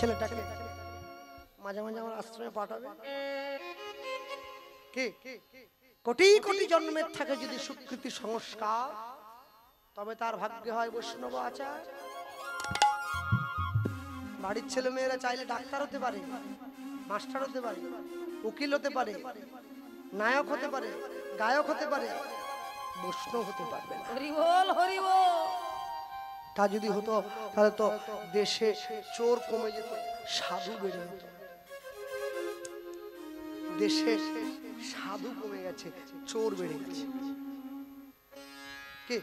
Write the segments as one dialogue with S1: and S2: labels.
S1: ছেলেটাকে মাঝে মাঝে আমার আশ্রমে পাঠাবে। কি কোটি কোটি জন্মের থাকে যদি সুকৃতি সংস্কার, তবে তার ভাগ্যে হয় বৈষ্ণব আচার। বাড়ির ছেলে মেয়েরা চাইলে ডাক্তার হতে পারে, মাস্টার হতে পারে, উকিল হতে পারে, নায়ক হতে পারে, গায়ক হতে পারে, বৈষ্ণব হতে পারবে না।
S2: হরি বল হরি বল।
S1: তা যদি হতো তাহলে তো দেশে চোর কমে যেত, সাধু বেড়ে যেত। দেশে সাধু কমে গেছে, চোর বেড়ে গেছে। কি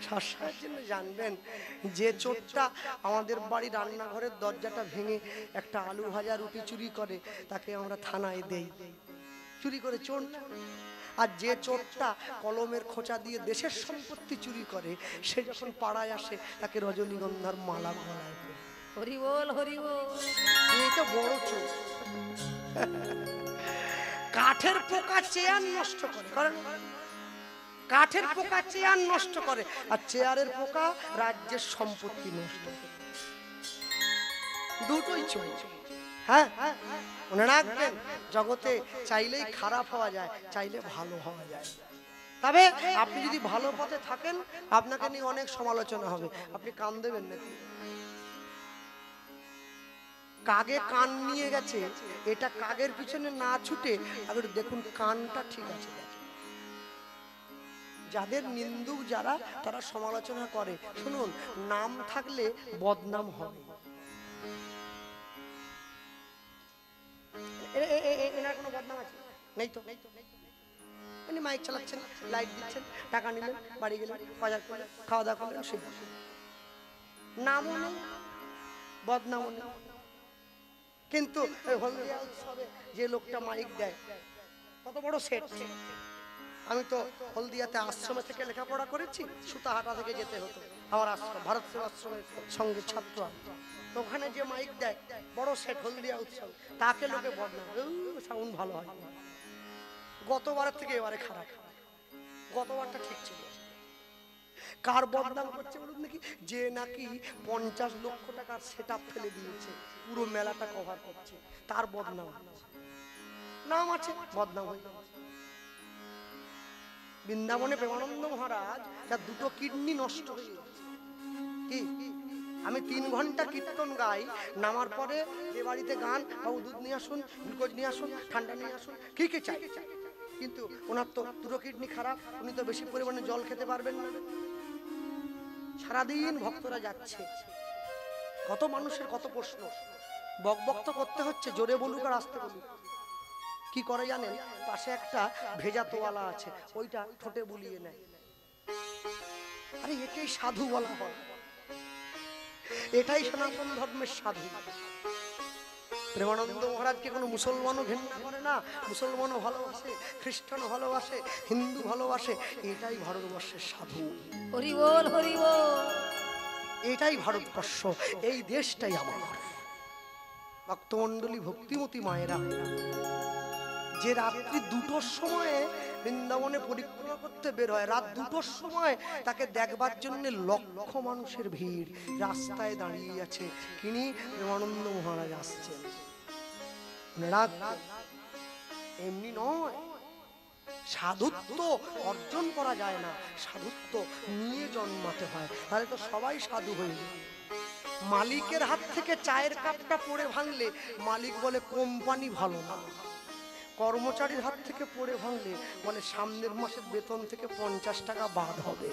S1: শাস্ত্রের জন্য জানবেন, যে চোরটা আমাদের বাড়ি রান্নাঘরের দরজাটা ভেঙে একটা আলু ভাজা রুটি চুরি করে, তাকে আমরা থানায় দেই, চুরি করে চোর না। আর যে চোরটা কলমের খোঁচা দিয়ে দেশের সম্পত্তি চুরি করে, সে যখন পাড়ায় আসে তাকে রজনীগন্ধার মালা গলায় দেয়।
S2: হরি বল হরি বল।
S1: এটা বড় চোর। কাঠের পোকা চেয়ার নষ্ট করে, কারণ কাঠের পোকা চেয়ার নষ্ট করে, আর চেয়ারের পোকা রাজ্যের সম্পত্তি নষ্ট করে। দুটোই চোর। হ্যাঁ, মনে রাখবেন, জগতে চাইলেই খারাপ হওয়া যায়, চাইলে ভালো হওয়া যায়। তবে আপনি যদি ভালো পথে থাকেন, আপনাকে নিয়ে অনেক সমালোচনা হবে, আপনি কান দেবেন নাকি? কাগে কান নিয়ে গেছে, এটা কাগের পিছনে না ছুটে আগে দেখুন কানটা ঠিক আছে। যাদের নিন্দুক যারা, তারা সমালোচনা করে, শুনুন, নাম থাকলে বদনাম হবে। এনার কোনো বদনাম আছে? নেই তো। উনি মাইক চালাচ্ছেন, লাইট দিচ্ছেন, টাকা নিলেন, বাড়ি গেলেন, বাজার করলেন, খাওয়া দাওয়া করলেন, সেই নামও নেই, বদনামও নেই। কিন্তু হলদিয়া উৎসবে যে লোকটা মাইক দেয়, কত বড় সেট। আমি তো হলদিয়াতে আশ্রমে থেকে লেখাপড়া করেছি, সুতাহাটা থেকে যেতে হতো আমার আশ্রম, ভারত সেবাশ্রমের সঙ্গে ছাত্র। তো ওখানে যে মাইক দেয়, বড় সেট, হলদিয়া উৎসব, তাকে লোকে বদনাম, সাউন্ড ভালো হয়। গতবারের থেকে এবারে খারাপ, গতবারটা ঠিক ছিল। কার বদনাম করছে বলুন নাকি? যে নাকি 50 লক্ষ টাকার সেটআপ ফেলে দিয়েছে, পুরো মেলাটা কভার করছে, তার বদনাম। নাম আছে, বদনাম হয়ে যাচ্ছে। বৃন্দাবনে প্রেমানন্দ মহারাজ, যার দুটো কিডনি নষ্ট হয়ে গেছে। কি আমি 3 ঘন্টা কীর্তন গাই, নামার পরে যে বাড়িতে গান, বাবু দুধ নিয়ে আসুন, গ্লুকোজ নিয়ে আসুন, ঠান্ডা নিয়ে আসুন, কি কি চাই। কিন্তু ওনার তো দুটো কিডনি খারাপ, উনি তো বেশি পরিমাণে জল খেতে পারবেন না। সারাদিন ভক্তরা যাচ্ছে, কত মানুষের কত প্রশ্ন, বকবক করতে হচ্ছে, জোরে বলুক আর আস্তে বলুক। কি করে জানেন? পাশে একটা ভেজা তোয়ালা আছে, ওইটা ঠোঁটে বুলিয়ে নেয়। আরে একেই সাধু বলা হয়, এটাই সনাতন ধর্মের সাধু। প্রেমানন্দ মহারাজকে কোনো মুসলমানও ঘেন্না করে না, মুসলমানও ভালোবাসে, খ্রিস্টানও ভালোবাসে, হিন্দু ভালোবাসে। এটাই ভারতবর্ষের সাধু।
S2: হরি বল হরি বল।
S1: এটাই ভারতবর্ষ, এই দেশটাই আমার। ভক্তমণ্ডলী, ভক্তিমতী মায়েরা, যে রাত্রি 2টোর সময়ে বৃন্দাবনে পরিক্রমা করতে বের হয়, রাত 2টোর সময় তাকে দেখবার জন্য লক্ষ মানুষের ভিড় রাস্তায় দাঁড়িয়ে আছে। তিনি প্রেমানন্দ মহারাজ আসছেন। রাত এমনি নয়, সাধুত্ব অর্জন করা যায় না, সাধুত্ব নিয়ে জন্মাতে হয়, তাহলে তো সবাই সাধু হয়ে যায়। মালিকের হাত থেকে চায়ের কাপটা পড়ে ভাঙলে মালিক বলে কোম্পানি ভালো না, কর্মচারীর হাত থেকে পড়ে ভাঙলে বলে সামনের মাসের বেতন থেকে 50 টাকা বাদ হবে।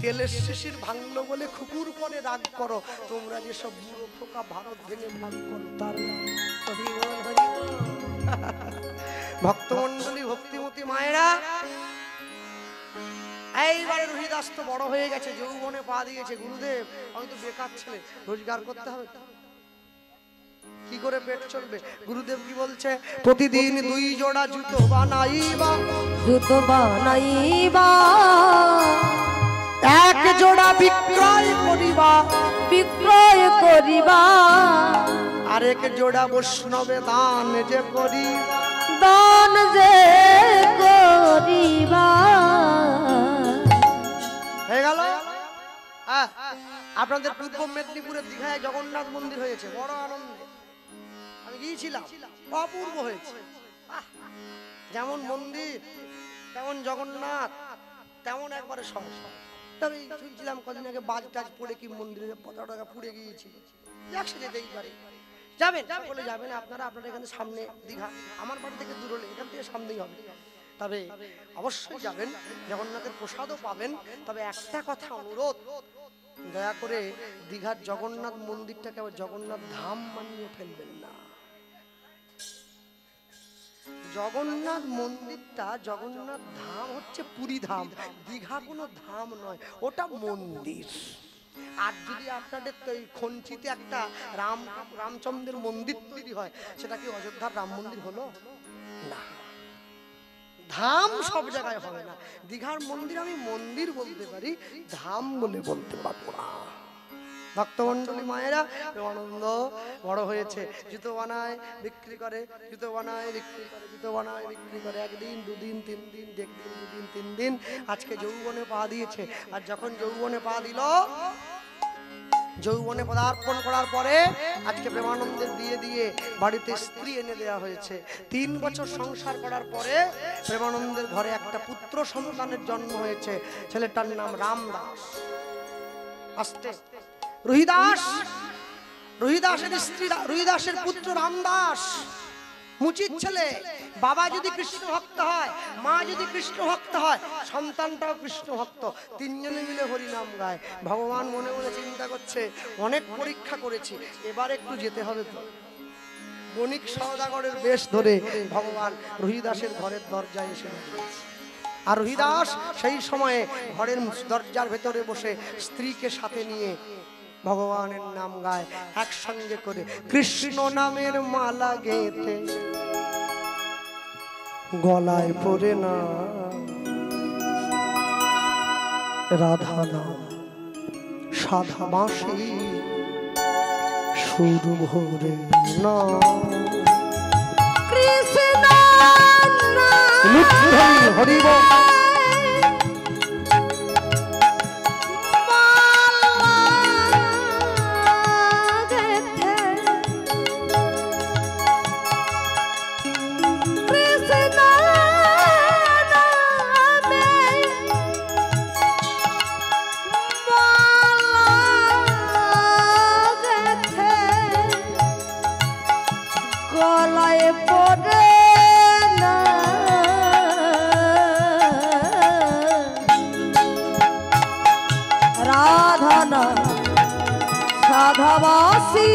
S1: তেলের শিশির ভাঙলো বলে কুকুর পরে রাগ করো, তোমরা যেসব বুড়ো ফোকা ভারত ভেঙে ভাগ করো তার। ভক্তমণ্ডলী, ভক্তিমতী মায়েরা, এইবারে রোহিদাস তো বড় হয়ে গেছে, যৌবনে পা দিয়েছে। গুরুদেব, আমি তো বেকার ছেলে, রোজগার করতে হবে, কি করে পেট চলবে? গুরুদেব কি বলছে? প্রতিদিন 2 জোড়া জুতো বানাইবা,
S2: জুতো বানাইবা,
S1: 1 জোড়া বিক্রয় করিবা,
S2: বিক্রয় করিবা,
S1: আর 1 জোড়া বৈষ্ণবে দান যে করিবা,
S2: দান যে করিবা।
S1: হয়ে গেল। হ্যাঁ, আপনাদের পূর্ব মেদিনীপুরের দীঘায় জগন্নাথ মন্দির হয়েছে, বড় আনন্দে আমি গিয়েছিলাম, অপূর্ব হয়েছে। যেমন মন্দির তেমন জগন্নাথ, তেমন একবারে সব। তবে শুনছিলাম কদিন আগে বাজ টাজ পড়ে কি মন্দিরের পতাকা পুড়ে গিয়েছিল। একসাথে যেতেই পারে, যাবেন সকলে যাবেন আপনারা। আপনারা এখানে সামনে দীঘা, আমার বাড়ি থেকে দূর হলে এখান থেকে সামনেই হবে। তবে অবশ্যই যাবেন, জগন্নাথের প্রসাদও পাবেন। তবে একটা কথা অনুরোধ, দয়া করে দীঘার জগন্নাথ মন্দিরটাকে আবার জগন্নাথ ধাম বানিয়ে ফেলবেন না। জগন্নাথ মন্দিরটা, জগন্নাথ ধাম হচ্ছে পুরী ধাম, দীঘা কোনো ধাম নয়, ওটা মন্দির। আর যদি আপনাদের খঞ্চিতে একটা রামচন্দ্রের মন্দির তৈরি হয়, সেটা কি অযোধ্যার রাম মন্দির হলো? না, ধাম সব জায়গায় হবে না। দীঘার মন্দির আমি মন্দির বলতে পারি, ধাম বলে বলতে পারবো না। ভক্তমন্ডলী মায়েরা আনন্দ বড় হয়েছে, জুতো বানায় বিক্রি করে, জুতো বানায় বিক্রি করে, জুতো বানায় বিক্রি করে, একদিন দুদিন তিন দিন, একদিন দুদিন তিন দিন, আজকে যৌবনে পা দিয়েছে। আর যখন যৌবনে পা দিল, যৌবনে পদার্পণ করার পরে আজকে প্রেমানন্দের বিয়ে দিয়ে বাড়িতে স্ত্রী এনে দেওয়া হয়েছে। 3 বছর সংসার করার পরে প্রেমানন্দের ঘরে একটা পুত্র সন্তানের জন্ম হয়েছে। ছেলেটার নাম রামদাস। আস্তে রোহিদাস, রোহিদাসের স্ত্রী, রোহিদাসের পুত্র রামদাস, মুচিত ছেলে। বাবা যদি কৃষ্ণ ভক্ত হয়, মা যদি কৃষ্ণ ভক্ত হয়, সন্তানটাও কৃষ্ণ ভক্ত, তিনজনে মিলে হরি নাম গায়। ভগবান মনে মনে চিন্তা করছে, অনেক পরীক্ষা করেছি, এবার একটু যেতে হবে তো। বণিক সওদাগরের বেশ ধরে ভগবান রোহিদাসের ঘরের দরজায় এসে দাঁড়িয়েছে। আর রোহিদাস সেই সময়ে ঘরের দরজার ভেতরে বসে স্ত্রীকে সাথে নিয়ে ভগবানের নাম গায় একসঙ্গে করে। কৃষ্ণ নামের মালা গেঁথে গলায় পরে না, রাধা নাম সাধা বাঁশি সুর ভরে না,
S2: কৃষ্ণ
S1: হরিব
S2: গলায় পড়ে না, রাধা না সাধাবাসী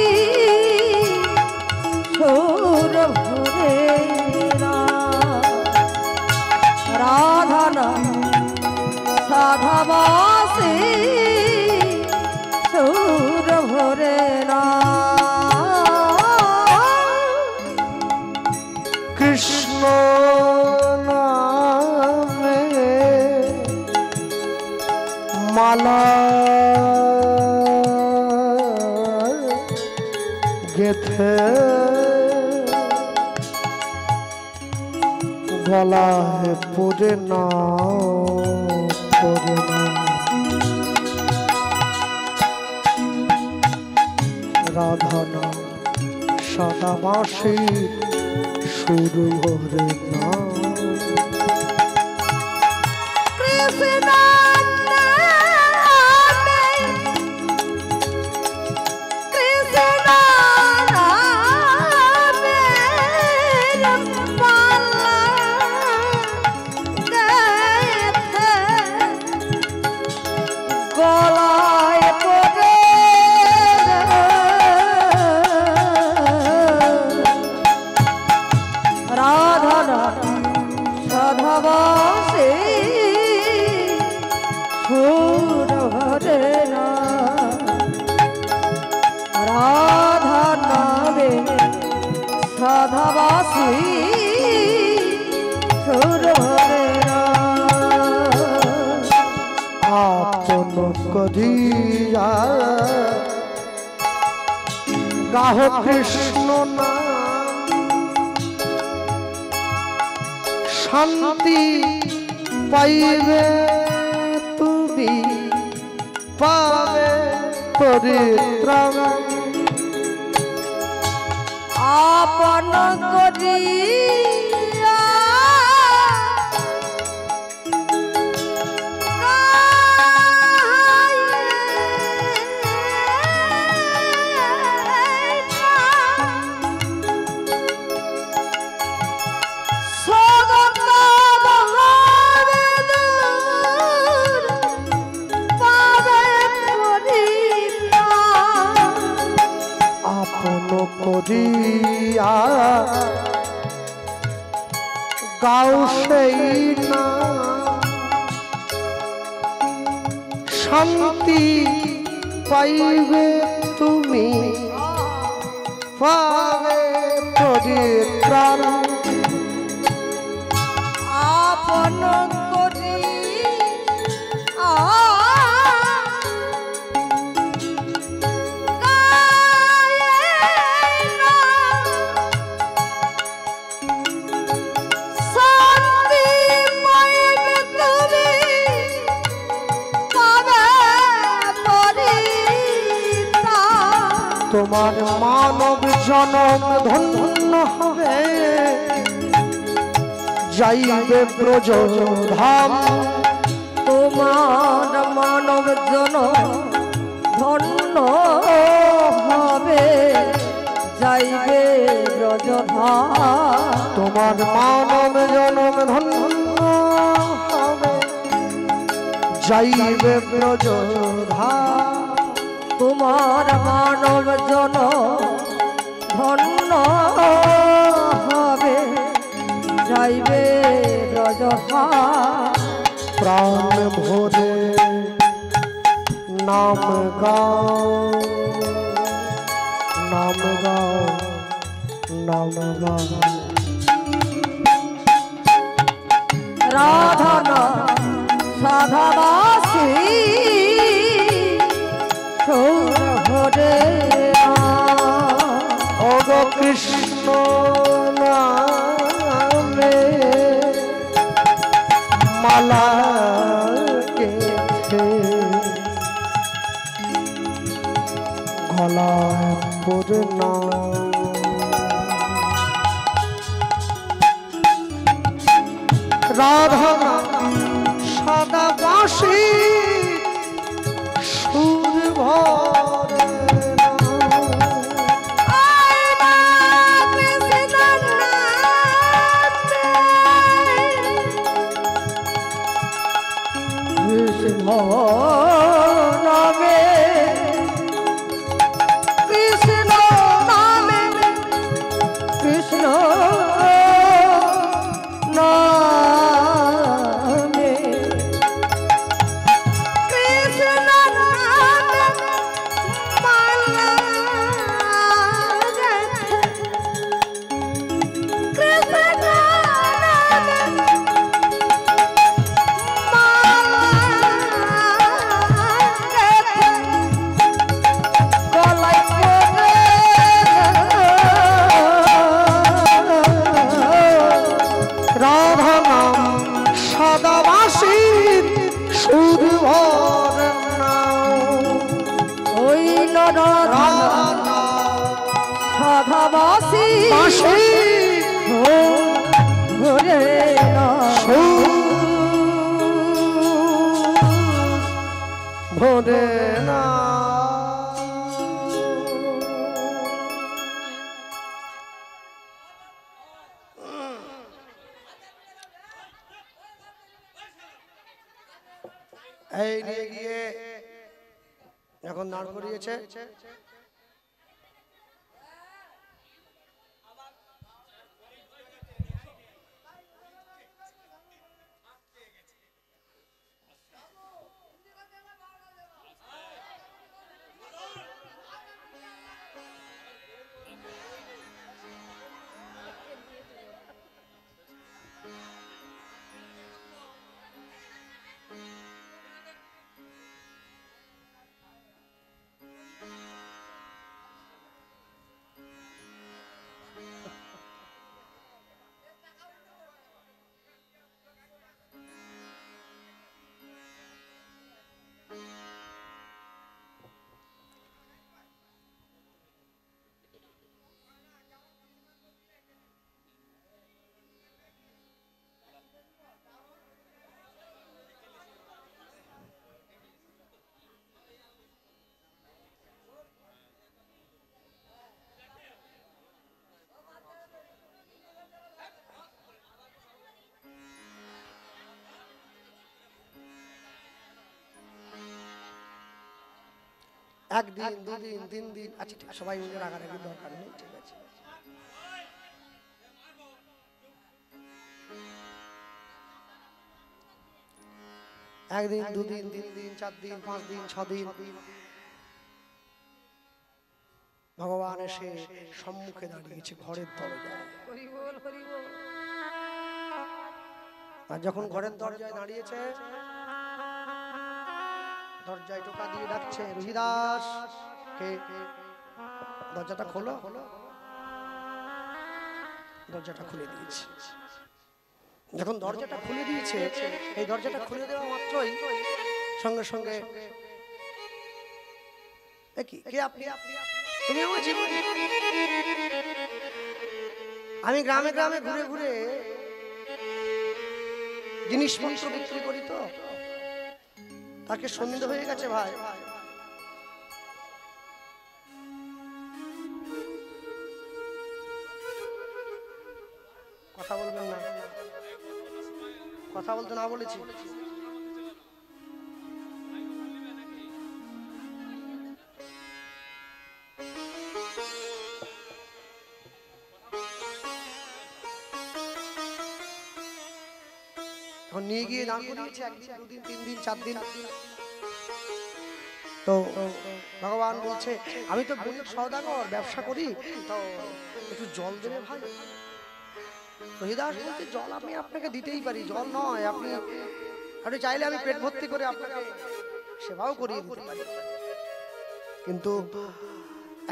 S2: সুর ভরে না, রাধা না সাধাবাসী সুর ভরে না।
S1: কৃষ্ণ নামে মালা গেথে গলায় পড়ে না, পড়ে না, রাধা নাম সাদা বাঁশি সুর ভরে না,
S2: কৃষ্ণ সাধাবাসী সুর ভরে না,
S1: আপন করিয়া গাহ কৃষ্ণ নাম, শান্তি পাইবে তুমি পাবে পরিত্রাণ
S2: আপন করিয়া
S1: করিয়া গাও সেই না শান্তি পাইবে তুমি পাবে পরিত্রাণ
S2: আপন করি
S1: তোমার মানব জনম ধন্য হবে যাইবে ব্রজ ধাম
S2: তোমার মানব জনম ধন্য হবে যাইবে ব্রজধাম
S1: তোমার মানব জনম ধন্য হবে যাইবে ব্রজ ধাম
S2: তোমার মানব জনম ধন্য হবে যাইবে ব্রজধাম
S1: প্রাণ ভরে নাম গাও নাম গাও নাম গাও
S2: রাধনা সাধাবাসী হরে
S1: অগ কৃষ্ণ নামে মালা গেথে গলায় পূর্ণা রাধা সাদা বাঁশি সুর ভরে
S2: নামে কৃষ্ণ নামে কৃষ্ণ নামে কৃষ্ণ নামে মালা গেথে কৃষ্ণ নামে সাধাবাসী ভরে
S1: ভরে না এই নিয়ে গিয়ে এখন দাঁড় করিয়েছে একদিন, দুদিন, 3 দিন, আচ্ছা ঠিক সবাই মিলে রাগারাগির দরকার নেই, ঠিক আছে। একদিন, দুদিন, 3 দিন, 4 দিন, 5 দিন, 6 দিন ভগবান এসে সম্মুখে দাঁড়িয়েছে ঘরের দরজায়। আর যখন ঘরের দরজায় দাঁড়িয়েছে, দরজায় টোকা দিয়ে ডাকছে, রুহিদাস কে, দরজাটা খোলো। দরজাটা খুলে দিয়েছে। যখন দরজাটা খুলে দিয়েছে, এই দরজাটা খুলে দেওয়া মাত্রই সঙ্গে সঙ্গে কে আপনি? তুমি আমার জীবন। আমি গ্রামে গ্রামে ঘুরে ঘুরে জিনিসপত্র বিক্রি করি, তো তাকে সন্দেহ হয়ে গেছে ভাই। কথা বলবেন না, কথা বলতে না বলেছি। নিয়ে গিয়ে দান করিয়েছে, 1 দিন, 2 দিন, 3 দিন, 4 দিন। তো ভগবান বলছে, আমি তো বণিক সওদাগর, ব্যবসা করি, তো একটু জল দেবে ভাই। রহিদাস বলছে, জল আমি আপনাকে দিতেই পারি, জল নয়, আপনি চাইলে আমি পেট ভর্তি করে আপনাকে সেবাও করিয়ে দিতে পারি। কিন্তু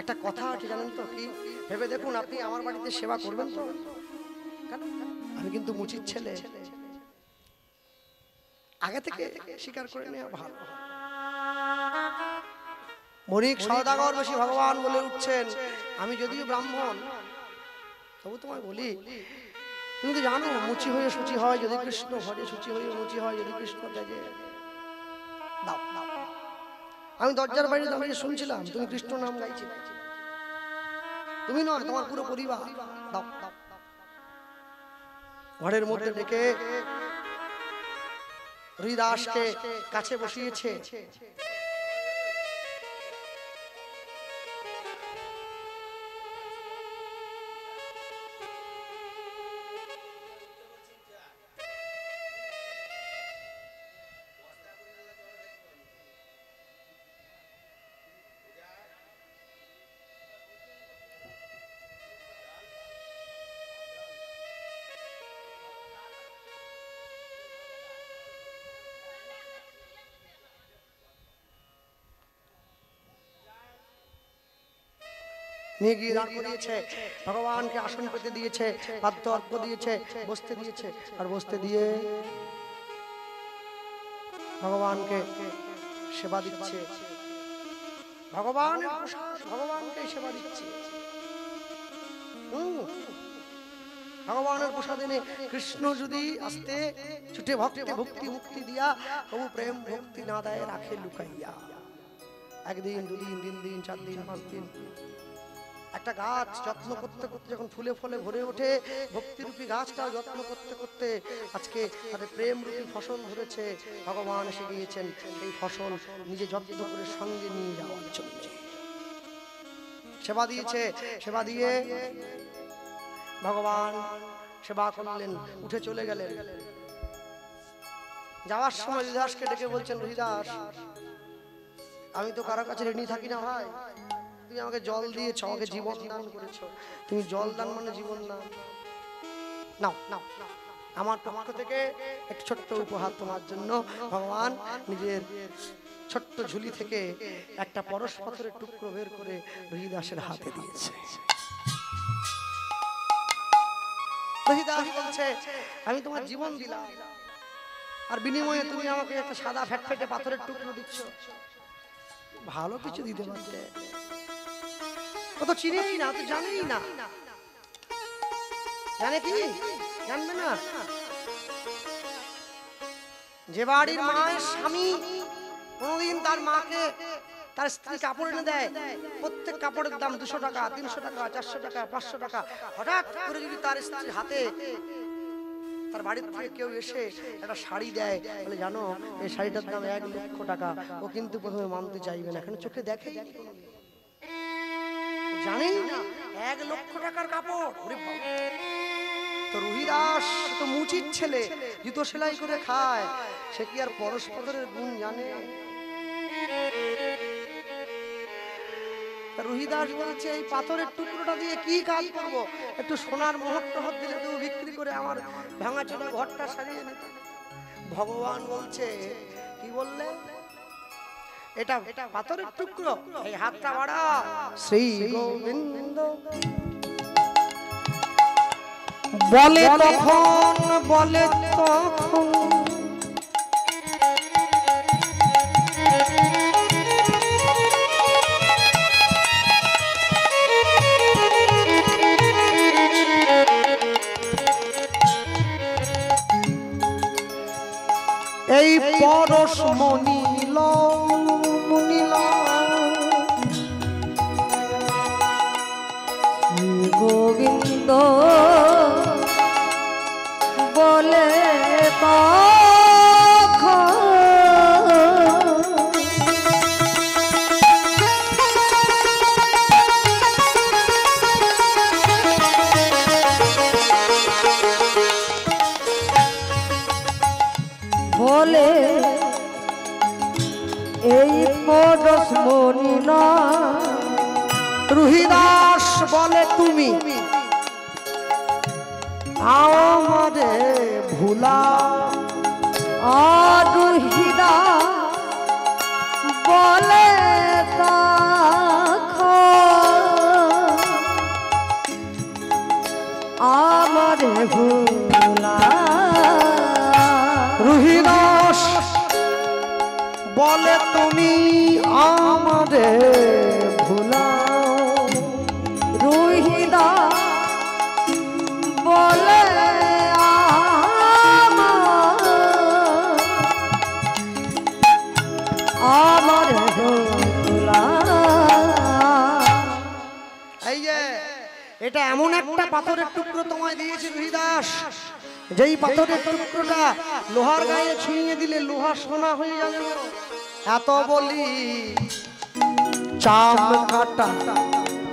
S1: একটা কথা আছে জানেন তো কি? ভেবে দেখুন, আপনি আমার বাড়িতে সেবা করবেন তো? কেন? আমি কিন্তু মুচির ছেলে। আগে থেকে স্বীকার করে নেওয়া ভালো। বণিক সওদাগর বেশি ভগবান বলে উঠছেন, আমি যদিও ব্রাহ্মণ, তবু তোমায় বলি, তুমি তো জানো মুচি হয়ে সূচি হয় যদি কৃষ্ণ ভজে, সূচি হয়ে মুচি হয় যদি কৃষ্ণ ত্যাজে। দাও দাও। আমি দরজার বাইরে দাঁড়িয়ে শুনছিলাম তুমি কৃষ্ণ নাম গাইছিলে। তুমি নয়, তোমার পুরো পরিবার। দাও দাও। ঘরের মধ্যে ডেকে হরিদাসকে কাছে বসিয়েছে। নিয়ে গিয়ে দাঁড় করিয়েছে, ভগবানকে আসন পেতে দিয়েছে, পাদ্য অর্ঘ্য দিয়েছে, বসতে দিয়েছে। আর বসতে দিয়ে ভগবানকে সেবা দিচ্ছে। ভগবানের প্রসাদ, ভগবানকে সেবা দিচ্ছে। ভগবানের প্রসাদ এনে কৃষ্ণ যদি আসতে ছুটে ভক্তি মুক্তি দিয়া তবু প্রেম ভক্তি না দেয়, রাখে লুকাইয়া। 1 দিন, 2 দিন, 3 দিন, 4 দিন, 5 দিন। একটা গাছ যত্ন করতে করতে যখন ফুলে ফলে ভরে ওঠে, ভক্তিরূপী গাছটা যত্ন করতে করতে আজকে তাদের প্রেম রূপী ফসল ধরেছে। ভগবান এসে গিয়েছেন এই ফসল নিজে যত্ন করে সঙ্গে নিয়ে যাওয়ার জন্য। সেবা দিয়েছে, সেবা দিয়ে ভগবান সেবা করলেন, উঠে চলে গেলেন। যাওয়ার সময় হরিদাসকে ডেকে বলছেন, হরিদাস আমি তো কারো কাছে ঋণী থাকি না ভাই, তুমি আমাকে জল দিয়েছ, আমাকে জীবন দান করেছ, তুমি জল দান মানে জীবন দান। নাও নাও, আমার পক্ষ থেকে এক ছোট্ট উপহার তোমার জন্য। ভগবান নিজের ছোট্ট ঝুলি থেকে একটা পরশ পাথরের টুকরো বের করে হরিদাসের হাতে দিয়েছে। হরিদাস বলছে, আমি তোমার জীবন দিলাম, আর বিনিময়ে তুমি আমাকে একটা সাদা ফ্যাটফেটে পাথরের টুকরো দিচ্ছ। ভালো কিছু দিতে পারতে। ও তো চিনেই না, তো জানেই না। জানে কি? জানবে না। যে বাড়ির মায়ের স্বামী কোনদিন তার মাকে, তার স্ত্রী কাপড় এনে দেয়, প্রত্যেক কাপড়ের দাম 200 টাকা, 300 টাকা, 400 টাকা, 500 টাকা। হঠাৎ করে যদি তার স্ত্রীর হাতে তার বাড়ির থেকে কেউ এসে একটা শাড়ি দেয়, বলে জানো এই শাড়িটার দাম 1 লক্ষ টাকা, ও কিন্তু প্রথমে মানতে চাইবে না, এখানে চোখে দেখেই জানেই না 1 লক্ষ টাকার কাপড়। তো রুহিদাস তো মুচির ছেলে, জুতো সেলাই করে খায়, সে কি আর পরস্পরের গুণ জানে? রুহিদাস বলছে এই পাথরের টুকরোটা দিয়ে কি কাজ করব, একটু সোনার মোহর টহর দিলে তো বিক্রি করে আমার ভাঙাচোরা ঘরটা সারিয়ে নিত। ভগবান বলছে কি বললে, এটা পাথরের টুকরো, এই হাতটা বাড়া, শ্রী গোবিন্দ বলে তখন, বলে তখন এই পরশ মনিল মনিল
S2: গোবিন্দ বলে তখন বলে এই পরশ মনিল।
S1: রুহিদাস বলে তুমি আমারে ভুলা,
S2: আরুহিদা বলে আমারে ভুলা।
S1: রুহিদাস বলে তুমি আমারে ভুলা,
S2: রুহিদা বলে আমারে ভুলা।
S1: এই যে এটা এমন একটা পাথরের টুকরো তোমায় দিয়েছে রুহিদাস, যেই পাথরের টুকরোটা লোহার গায়ে ছুঁয়ে দিলে লোহা সোনা হয়ে যাবে। এত বলি চাম কাটা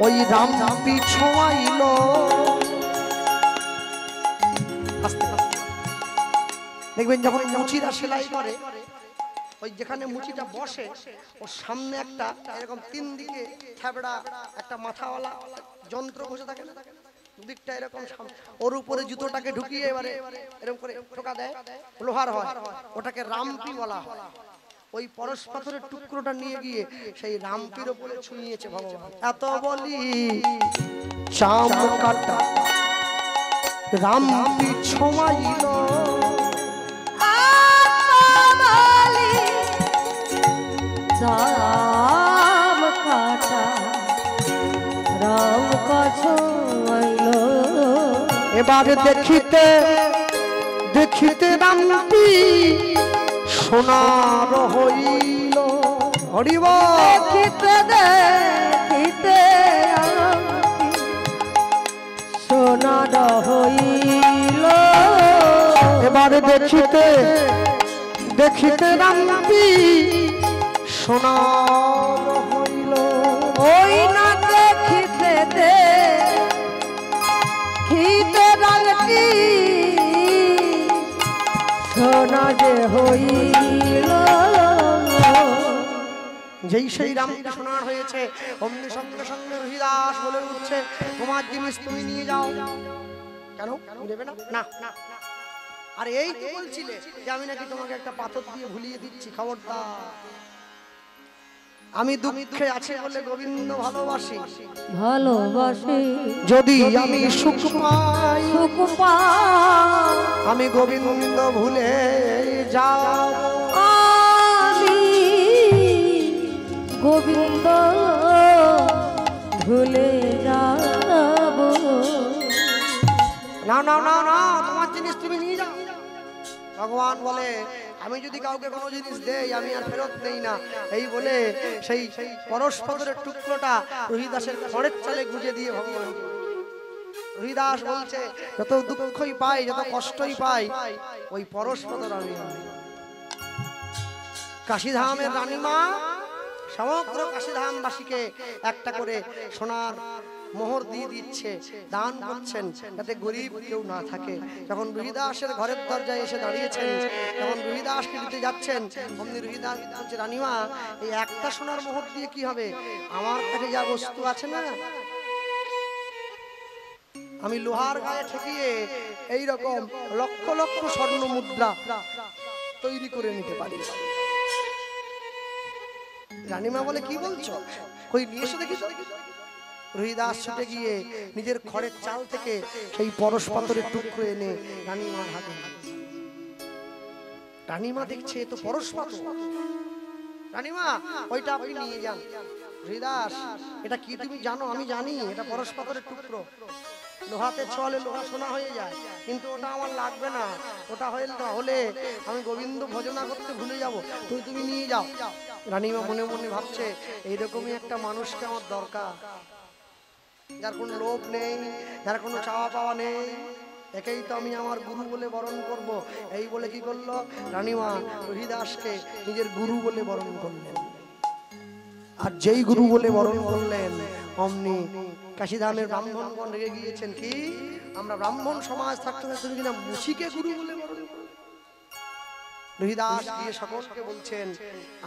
S1: ওই রামপি ছোঁয়াইল, দেখবেন যখন মুচিরা সেলাই করে, ওই যেখানে মুচিটা বসে ওর সামনে একটা এরকম 3 দিকে থাবড়া একটা মাথাওয়ালা যন্ত্র বসে থাকে না, দুদিকটা এরকম, ওর উপরে জুতোটাকে ঢুকিয়ে এবারে এরকম করে ঠোকা দেয়, লোহার হয়, ওটাকে রামপি বলা হয়। ওই পরশ পাথরের টুকরোটা নিয়ে গিয়ে সেই রামপির উপরে ছুঁয়েছে ভগবান। এত বলি চাম কাটা রামপি ছোঁয়াইল,
S2: চাম কাটা রাম কাছাইল।
S1: এবার দেখিতে দেখিতে রামপি সোনার হইল। হরিব
S2: দেখিতে দেখিতে সোনার হইল।
S1: এবার দেখিতে দেখিতে রামপি সোনার হইল।
S2: ওই না দেখিতে দেখিতে রামটি সোনা যে হইল।
S1: যেই সেই রামপি সোনার হয়েছে, অমনি সঙ্গে সঙ্গে রুহিদাস বলে উঠছে তোমার জিনিস তুমি নিয়ে যাও। কেন নেবে না? না না। আর এই তো বলছিলে যে আমি নাকি তোমাকে একটা পাথর দিয়ে ভুলিয়ে দিচ্ছি, খবরদার। আমি দুঃখে আছি বলে গোবিন্দ ভালোবাসি,
S2: ভালোবাসি
S1: যদি আমি সুখ পাই
S2: সুখ পাই
S1: আমি গোবিন্দ ভুলে যাব।
S2: আমি গোবিন্দ ভুলে যাব।
S1: না না না না, তোমার জিনিস তুমি নিয়ে যাও। ভগবান বলে আমি যদি কাউকে কোনো জিনিস দেই আমি আর ফেরত দেই না। এই বলে সেই পরশ পাথরের টুকরোটা রুহিদাসের খড়ের চালে গুজে দিয়ে ভগবান রহিদাস বলছে যত দুঃখই পাই, যত কষ্টই পাই, ওই পরশপদ রানীমা। কাশীধামের রানীমা সমগ্র কাশীধামবাসীকে একটা করে সোনার মোহর দিয়ে দিচ্ছে, দান করছেন, যাতে গরিব কেউ না থাকে। যখন রহিদাসের ঘরের দরজায় এসে দাঁড়িয়েছেন, যখন রহিদাসকে দিতে যাচ্ছেন, অমনি রহিদাস বলছে, রানীমা এই একটা সোনার মোহর দিয়ে কি হবে? আমার কাছে যা বস্তু আছে না, আমি লোহার গায়ে ঠেকিয়ে এইরকম লক্ষ লক্ষ স্বর্ণ মুদ্রা তৈরি করে নিতে পারি। রানীমা বলে, কি বলছো? কই নিয়ে এসে দেখি। রহিদাস ছুটে গিয়ে নিজের খড়ের চাল থেকে সেই পরশ পাথরের টুকরো এনে রানীমার হাতে। রানীমা দেখছে তো পরশ পাথর। রানীমা ওইটা আপনি নিয়ে যান। রহিদাস, এটা কি তুমি জানো? আমি জানি এটা পরশ পাথরের টুকরো। লোহাতে ছলে লোহা সোনা হয়ে যায়, কিন্তু ওটা আমার লাগবে না। ওটা হলে আমি গোবিন্দ ভজনা করতে ভুলে যাব। তুমি নিয়ে যাও। রানীমা মনে মনে ভাবছে, এইরকমই একটা মানুষকে আমার দরকার, যার কোনো লোভ নেই, যার কোনো চাওয়া পাওয়া নেই। একেই তো আমি আমার গুরু বলে বরণ করব। এই বলে কি করলো রানীমা? রহিদাসকে নিজের গুরু বলে বরণ করলেন। আর যেই গুরু বলে বরণ করলেন, অমনি কাশীধামের ব্রাহ্মণগণ রেগে গিয়েছেন। কি আমরা ব্রাহ্মণ সমাজ থাকতে তুমি কিনা মুছিকে গুরু বলে বরণ করো? রহিদাস গিয়ে সকলকে বলছেন,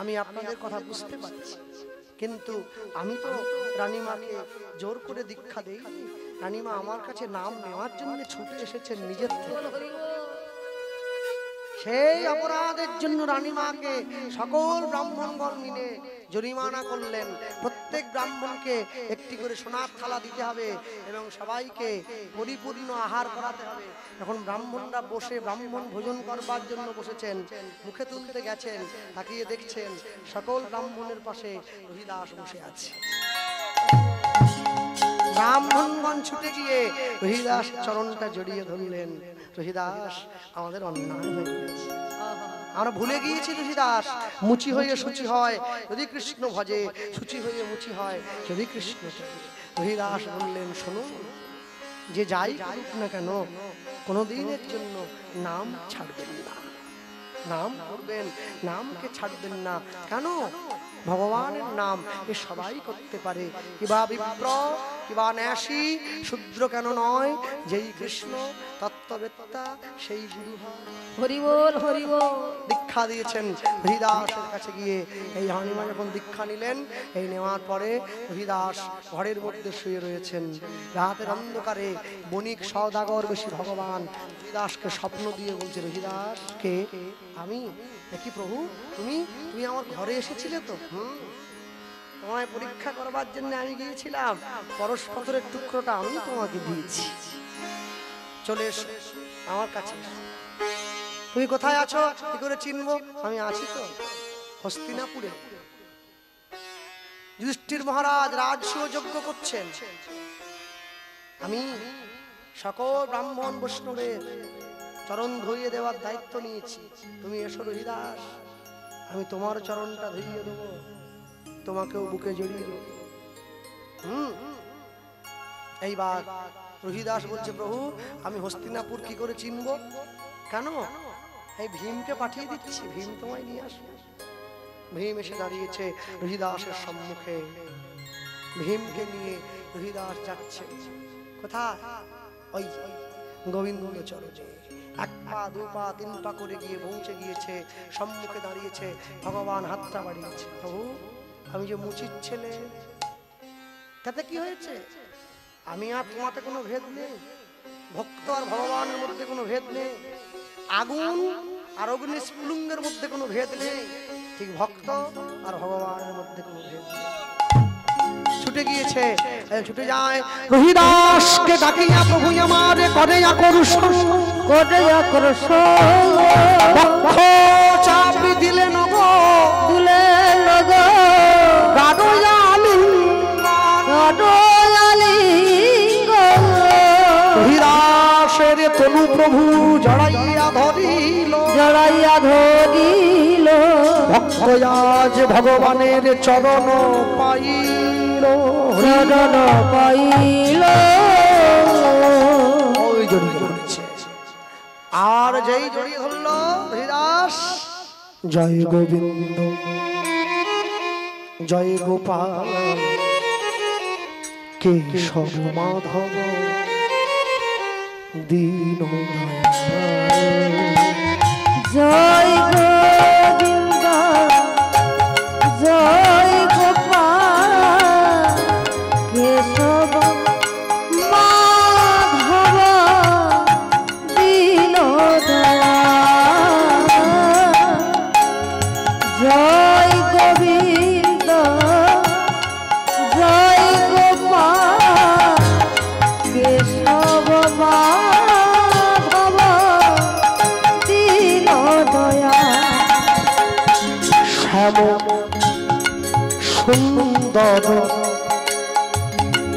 S1: আমি আপনাদের কথা বুঝতে পারছি, কিন্তু আমি তো রানীমাকে জোর করে দীক্ষা দেই। রানীমা আমার কাছে নাম নেওয়ার জন্য ছুটে এসেছেন নিজের থেকে। সেই অপরাধের জন্য রানীমাকে সকল ব্রাহ্মণগণ মিলে জরিমানা করলেন। প্রত্যেক ব্রাহ্মণকে একটি করে সোনার থালা দিতে হবে এবং সবাইকে পরিপূর্ণ আহার করাতে হবে। যখন ব্রাহ্মণরা বসে ব্রাহ্মণ ভোজন করবার জন্য বসেছেন, মুখে তুলতে গেছেন, তাকিয়ে দেখছেন সকল ব্রাহ্মণের পাশে রহিদাস বসে আছে। ব্রাহ্মণগণ ছুটে গিয়ে রহিদাস চরণটা জড়িয়ে ধরলেন। রহিদাস, আমাদের অন্যায় হয়ে গেছে, আমরা ভুলে গিয়েছি। রহিদাস, মুচি হয়ে সূচি হয় যদি কৃষ্ণ ভজে, সূচি হয়ে মুচি হয় যদি কৃষ্ণ চলে। রহিদাস বললেন, শোনো, যে যাই করুক না কেন, কোনোদিনের জন্য নাম ছাড়বেন না, নাম করবেন, নামকে ছাড়বেন না। কেন? ভগবানের নাম এ সবাই করতে পারে, কিবা বিপ্র কিবা ন্যাসী, শূদ্র কেন নয়, যেই কৃষ্ণ তত্ত্ববেত্তা সেই গুরু হয়।
S2: হরি বল, হরি বল।
S1: দীক্ষা দিয়েছেন হরিদাসের কাছে গিয়ে। এই রানীমা যখন দীক্ষা নিলেন, এই নেওয়ার পরে হরিদাস ঘরের মধ্যে শুয়ে রয়েছেন। রাতের অন্ধকারে বণিক সওদাগর বেশি ভগবান হরিদাসকে স্বপ্ন দিয়ে বলছে, হরিদাস কে? আমি। কি প্রভু, তুমি আমার ঘরে এসেছিলে তো? তোমায় পরীক্ষা করবার জন্য আমি গিয়েছিলাম, পরশ পাথরের টুকরোটা আমি তোমাকে দিয়েছি, চলে এসো আমার কাছে। তুমি কোথায় আছো? কি করে চিনবো? আমি আছি তো হস্তিনাপুরে। যুধিষ্ঠির মহারাজ রাজসূয় যজ্ঞ করছেন, আমি সকল ব্রাহ্মণ বৈষ্ণবের চরণ ধুইয়ে দেওয়ার দায়িত্ব নিয়েছি। তুমি এসো রহিদাস, আমি তোমার চরণটা ধুইয়ে দেবো, তোমাকেও বুকে জড়িয়ে দেবো। এইবার রহিদাস বলছে, প্রভু আমি হস্তিনাপুর কি করে চিনবো? কেন? এই ভীমকে পাঠিয়ে দিচ্ছি, ভীম তোমায় নিয়ে আসবে। ভীম এসে দাঁড়িয়েছে রহিদাসের সম্মুখে। ভীমকে নিয়ে রহিদাস যাচ্ছে কোথায়? ওই গোবিন্দ চরণে। এক পা দু পা তিন পা করে গিয়ে পৌঁছে গিয়েছে, সম্মুখে দাঁড়িয়েছে। ভগবান হাতটা বাড়িয়েছে, প্রভু আমি যে মুচির ছেলে, তাতে কি হয়েছে? আমি আর তোমাতে কোনো ভেদ নেই, ভক্ত আর ভগবানের মধ্যে কোনো ভেদ নেই, আগুন আর অগ্নি স্ফুলিঙ্গের মধ্যে কোনো ভেদ নেই, ঠিক ভক্ত আর ভগবানের মধ্যে কোনো ভেদ নেই। ছুটে গিয়েছে, ছুটে যায় রহিদাসকে ডাকিয়া, প্রভু আমার করে আকর্ষণ,
S2: করে আকর্ষণ,
S1: বক্ষ চাপি দিলে নগ,
S2: দুলে নগ,
S1: রহিদাসের তনু প্রভু জড়াইয়া ধরিল,
S2: জড়াইয়া ধরিল,
S1: ভক্ত আজ ভগবানের চরণ পাইল,
S2: চরণ পাইল।
S1: জড়িয়ে ধরেছে। আর যেই জড়িয়ে ধরল হরিদাস, জয় গোবিন্দ জয় গোপাল কেশব মাধব দীন
S2: জয় গোবিন্দ জয় গোপাল কেশব মাধব দীন দয়াল। জয় গোবিন্দ জয় গোপাল কেশব মাধব দীন দয়াল।
S1: শ্যাম সুন্দর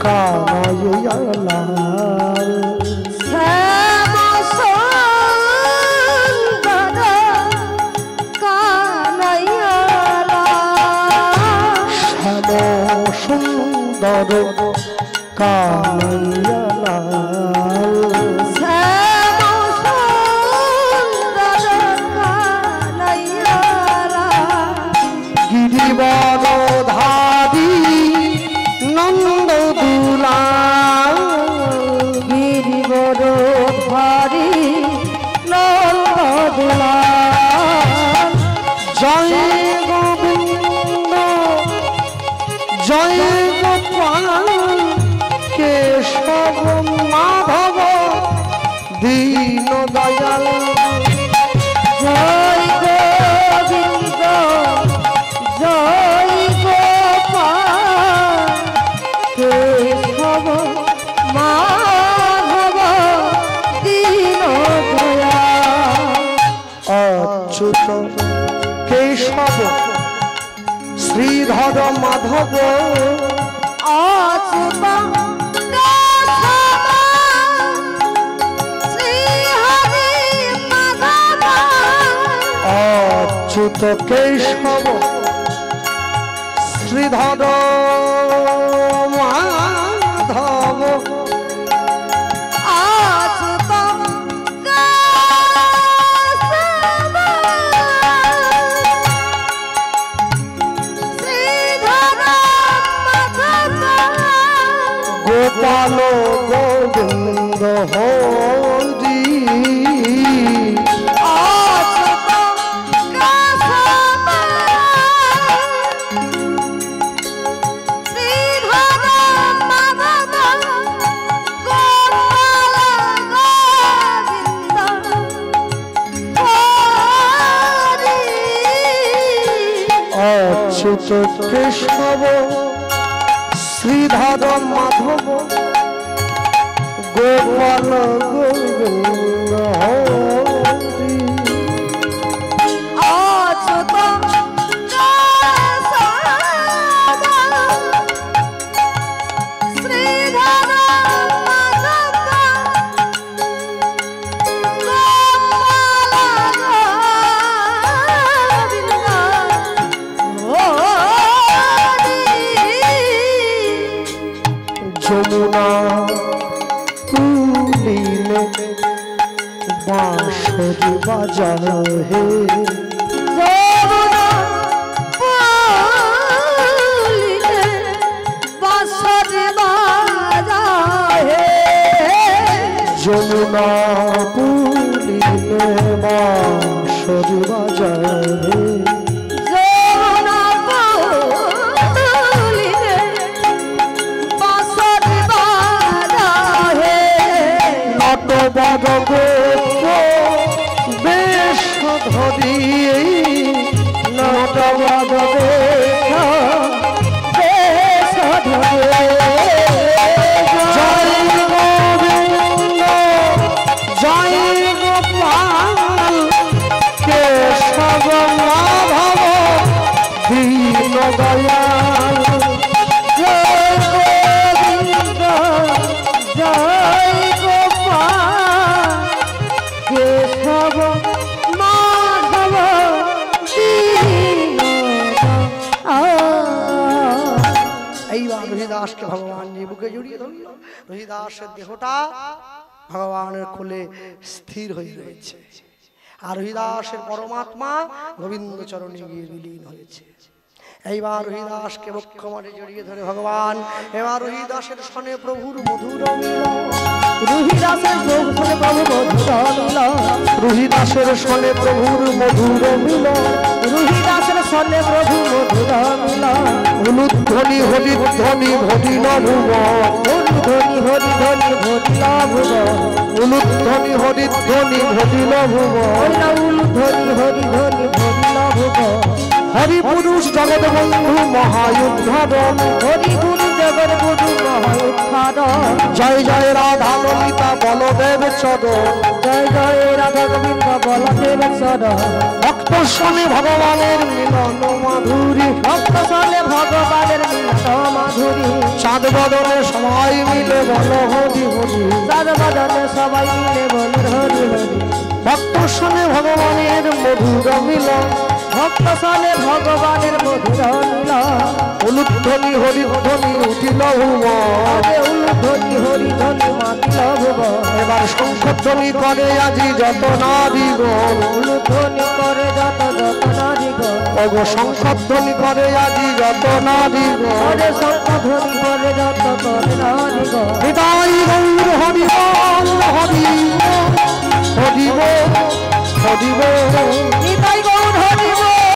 S1: কানয়লাল,
S2: শ্যাম সুন্দর কানয়লাল।
S1: শ্যাম সুন্দর কানয়লাল,
S2: শ্যাম সুন্দর কানয়লাল।
S1: গিরিবরধারী নন্দ দুলাল,
S2: গিরিবরধারী নন্দ দুলাল।
S1: জয় গোবিন্দ জয় গোপাল কেশব মাধব দীন দয়াল।
S2: জয় গোবিন্দ জয় গোপাল কেশব মাধব দীন দয়াল।
S1: অচ্যুত কেশব শ্রীধর মাধব,
S2: অচ্যুত কেশব শ্রীহরি মাধব।
S1: অচ্যুত কেশব শ্রীধর মাধব,
S2: অচ্যুত কেশব শ্রীধর মাধব।
S1: গোপাল গোবিন্দ হরি,
S2: অচ্যুত কেশব শ্রীধর মাধব। গোপাল গোবিন্দ হরি।
S1: অচ্যুত কেশব শ্রীধর মাধব, গোপাল গোবিন্দ হরি।
S2: অচ্যুত কেশব শ্রীধর মাধব। গোপাল গোবিন্দ হরি।
S1: যমুনা কুলিনে বাঁশরি বাজার হে,
S2: যমুনা পুলিনে বাঁশরি বাজাহে।
S1: যমুনা কুলিনে বাঁশরি বাজার হে,
S2: যমুনা পুলিনে বাঁশরি বাজাহে।
S1: নটবর গোপ বেশ ধরি, নটবর
S2: বেশ ধরে।
S1: জয় গোবিন্দ জয় গোপাল কেশব মাধব দীন দয়াল।
S2: জয় গোবিন্দ জয় গোপাল কেশব মাধব দীন দয়াল।
S1: এইবার রহিদাসকে ভগবান যে বুকে জড়িয়ে ধরল। রহিদাসের দেহটা ভগবানের কোলে স্থির হয়ে রয়েছে। আর হরিদাসের পরমাত্মা গোবিন্দ চরণে গিয়ে বিলীন হয়েছে। এইবার হরিদাসকে বক্ষমারে জড়িয়ে ধরে ভগবান, এবার হরিদাসের সনে প্রভুর মধুর মিলন,
S2: রুহিদাসের প্রভু মধুর মিলন,
S1: রুহিদাসের সনে প্রভুর মধুর মিলন,
S2: রুহিদাসের সনে প্রভু মধুর মিলন,
S1: অনুধ্বনি হরিধ্বনি ভরিল ভুবন,
S2: অনুধ্বনি হরিধ্বনি ভরিল ভুবন,
S1: অনুধ্বনি হরিধ্বনি ভরিল ভুবন,
S2: অনুধ্বনি হরিধ্বনি ভরিল ভুবন।
S1: হরি পুরুষ জগৎ বন্ধু মহায়ুদ্ধারণ,
S2: হরি গুরু জগৎ গুরু মহাউদ্ধারণ,
S1: জয় জয় রাধা ললিতা বলদেব চরণ,
S2: জয় জয় রাধা গোবিন্দ বলদেব চরণ।
S1: ভক্ত শোনে ভগবানের মিলন মাধুরী,
S2: ভক্ত শোনে ভগবানের মিলন মাধুরী,
S1: চাঁদ বদনে সবাই মিলে বল হরি হরি,
S2: চাঁদ বদনে সবাই মিলে বলে হরি হরি।
S1: ভক্ত শোনে ভগবানের মধুর মিলন,
S2: ভক্ত শোনে ভগবানের মধুর মিলন,
S1: অনুধ্বনি হরিধ্বনি উঠিল ভুবন,
S2: অনুধ্বনি হরিধ্বনি মাতিল ভুবন।
S1: এবার শঙ্খধ্বনি করে আজি যত নারীগণ,
S2: অনুধ্বনি করে যত যত নারীগণ,
S1: ওগো শঙ্খধ্বনি করে আজি যত নারীগণ,
S2: ওরে শঙ্খধ্বনি করে যত করে নারীগণ।
S1: হৃদয় গৌর হরি বল হরি বল হরি বল হরি বল,
S2: নিতাই গো